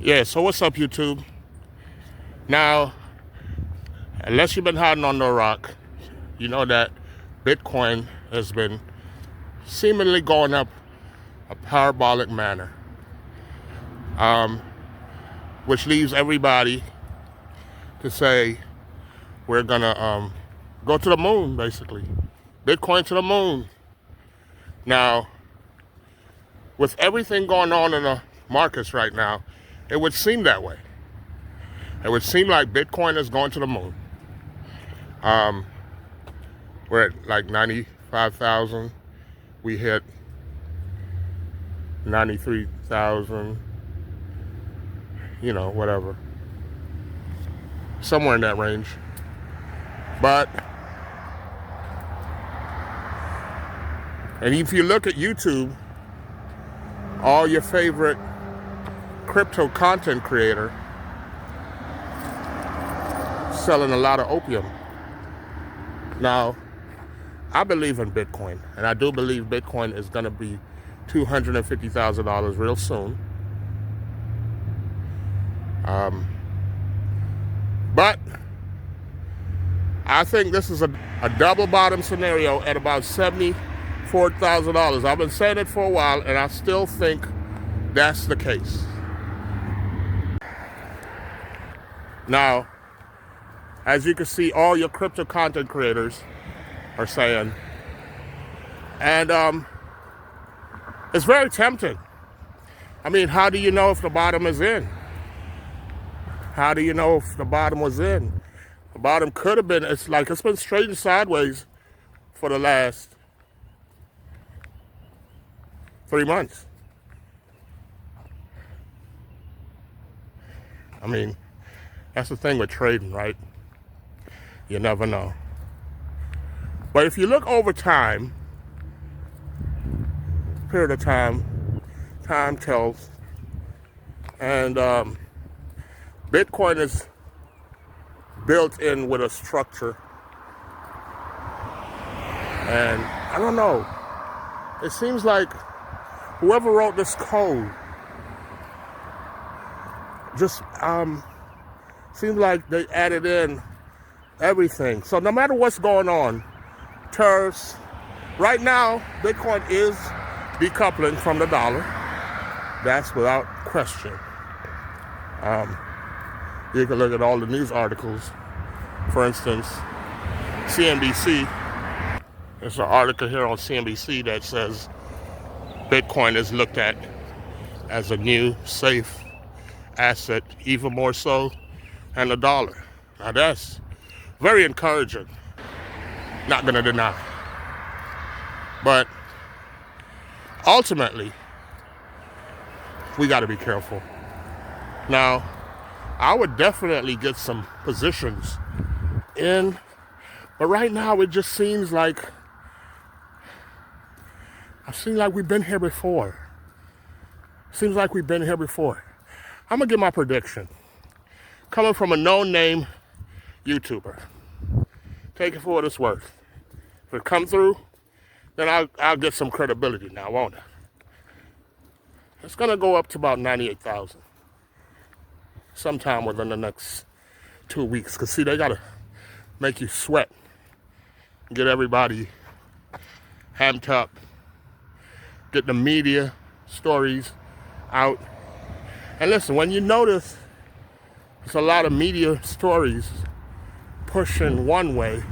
Yeah, so what's up, YouTube? Now, unless you've been hiding under a rock, you know that Bitcoin has been seemingly going up a parabolic manner, which leaves everybody to say we're gonna go to the moon, basically. Bitcoin to the moon. Now, with everything going on in the markets right now, it would seem that way. It would seem like Bitcoin is going to the moon. We're at like 95,000. We hit 93,000, whatever. Somewhere in that range. And if you look at YouTube, all your favorite crypto content creator selling a lot of opium. Now, I believe in Bitcoin, and I do believe Bitcoin is going to be $250,000 real soon. But I think this is a double bottom scenario at about $74,000. I've been saying it for a while, and I still think that's the case. Now, as you can see, all your crypto content creators are saying, and it's very tempting. I mean, how do you know if the bottom is in? How do you know if the bottom was in? The bottom could have been, it's been straight and sideways for the last 3 months. I mean, that's the thing with trading, right? You never know. But if you look over time, period of time, time tells. And Bitcoin is built in with a structure. And I don't know. It seems like whoever wrote this code just seems like they added in everything. So no matter what's going on, tariffs, right now, Bitcoin is decoupling from the dollar. That's without question. You can look at all the news articles. For instance, CNBC. There's an article here on CNBC that says Bitcoin is looked at as a new safe asset, even more so than the dollar. Now that's very encouraging. Not gonna deny. But ultimately, we gotta be careful. Now, I would definitely get some positions in, but right now it just seems like we've been here before. Seems like we've been here before. I'm gonna give my prediction. Coming from a no-name YouTuber. Take it for what it's worth. If it comes through, then I'll get some credibility now, won't it? It's gonna go up to about 98,000 sometime within the next 2 weeks. Cause see, they gotta make you sweat, get everybody hamped up, get the media stories out. And listen, when you notice there's a lot of media stories pushing one way,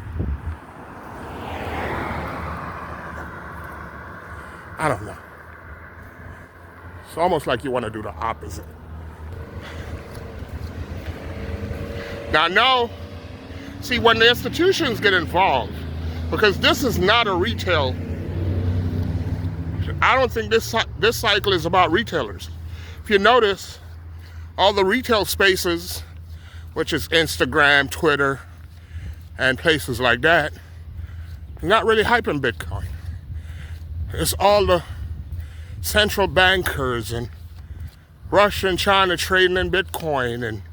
I don't know. It's almost like you want to do the opposite. Now, no, see, when the institutions get involved, because this is not a retail, I don't think this cycle is about retailers. If you notice, all the retail spaces, which is Instagram, Twitter, and places like that, not really hyping Bitcoin. It's all the central bankers and Russia and China trading in Bitcoin, and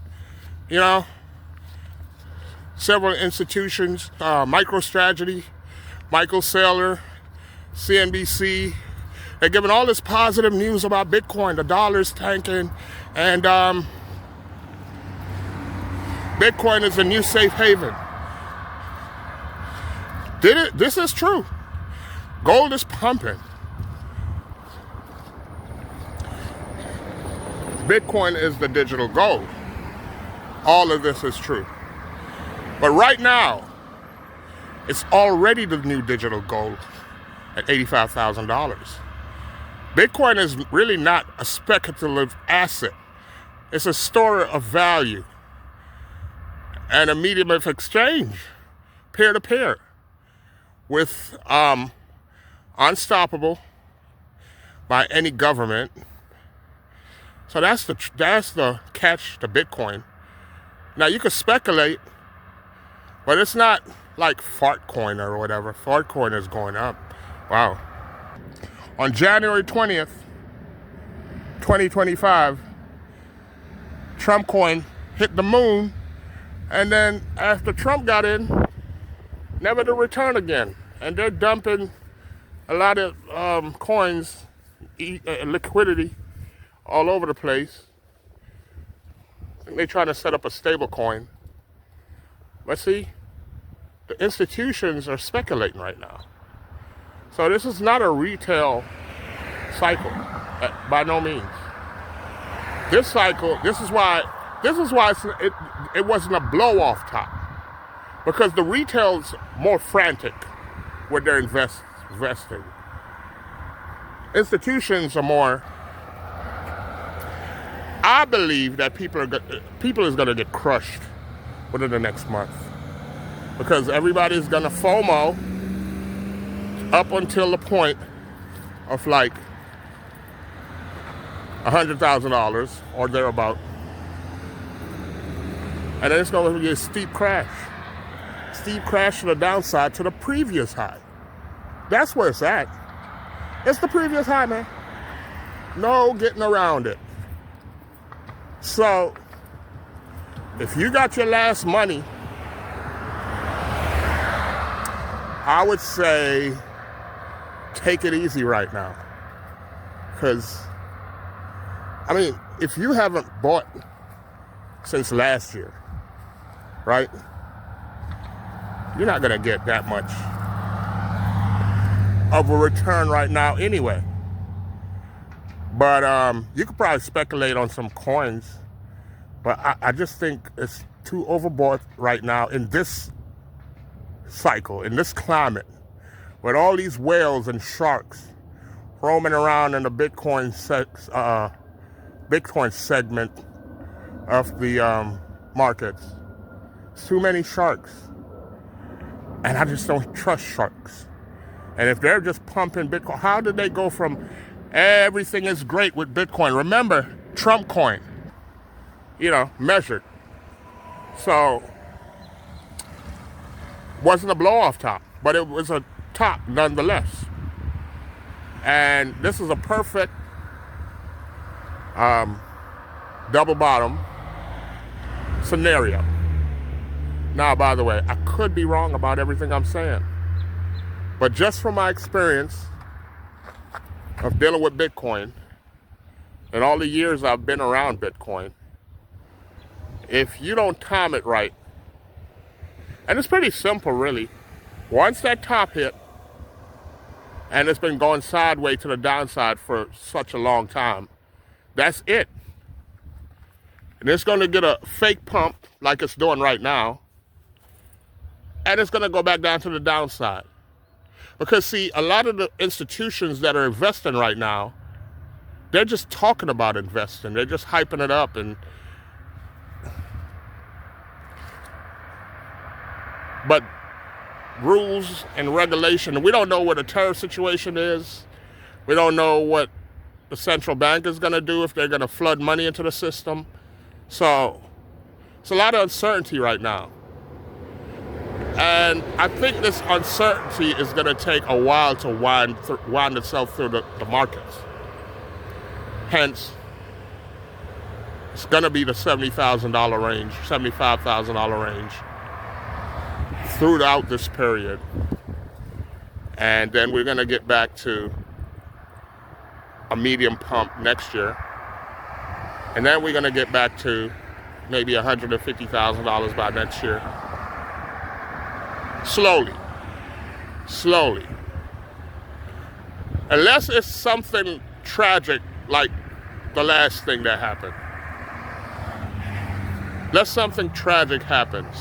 several institutions, MicroStrategy, Michael Saylor, CNBC. They're giving all this positive news about Bitcoin. The dollar's tanking. And Bitcoin is a new safe haven. This is true. Gold is pumping. Bitcoin is the digital gold. All of this is true. But right now, it's already the new digital gold at $85,000. Bitcoin is really not a speculative asset. It's a store of value and a medium of exchange, peer-to-peer, with unstoppable by any government. So that's the catch to Bitcoin. Now you can speculate, but it's not like Fartcoin or whatever. Fartcoin is going up. Wow. On January 20th, 2025, Trump coin hit the moon, and then after Trump got in, never to return again. And they're dumping a lot of coins, liquidity, all over the place. I think they're trying to set up a stable coin. But see, the institutions are speculating right now. So this is not a retail cycle, by no means. This cycle, this is why it wasn't a blow-off top, because the retail's more frantic with their investing. Institutions are more. I believe that people is going to get crushed within the next month, because everybody's going to FOMO up until the point of like $100,000 or thereabout, and then it's going to be a steep crash to the downside to the previous high. That's where it's at. It's the previous high, man. No getting around it. So, if you got your last money, I would say take it easy right now. Because, I mean, if you haven't bought since last year, right, you're not going to get that much of a return right now anyway. But you could probably speculate on some coins, but I just think it's too overbought right now in this cycle, in this climate, with all these whales and sharks roaming around in the Bitcoin segment of the markets. It's too many sharks, and I just don't trust sharks. And if they're just pumping Bitcoin, how did they go from everything is great with Bitcoin? Remember, Trump coin, measured. So, wasn't a blow-off top, but it was a top nonetheless. And this is a perfect double bottom scenario. Now, by the way, I could be wrong about everything I'm saying, but just from my experience of dealing with Bitcoin and all the years I've been around Bitcoin, if you don't time it right, and it's pretty simple really, once that top hit, and it's been going sideways to the downside for such a long time, that's it. And it's going to get a fake pump like it's doing right now, and it's going to go back down to the downside. Because see, a lot of the institutions that are investing right now, they're just talking about investing. They're just hyping it up, but rules and regulation, we don't know what a tariff situation is. We don't know what the central bank is going to do, if they're going to flood money into the system. So it's a lot of uncertainty right now. And I think this uncertainty is going to take a while to wind itself through the markets. Hence, it's going to be the $70,000 range, $75,000 range throughout this period. And then we're going to get back to a medium pump next year. And then we're going to get back to maybe $150,000 by next year. Slowly. Slowly. Unless it's something tragic like the last thing that happened. Unless something tragic happens.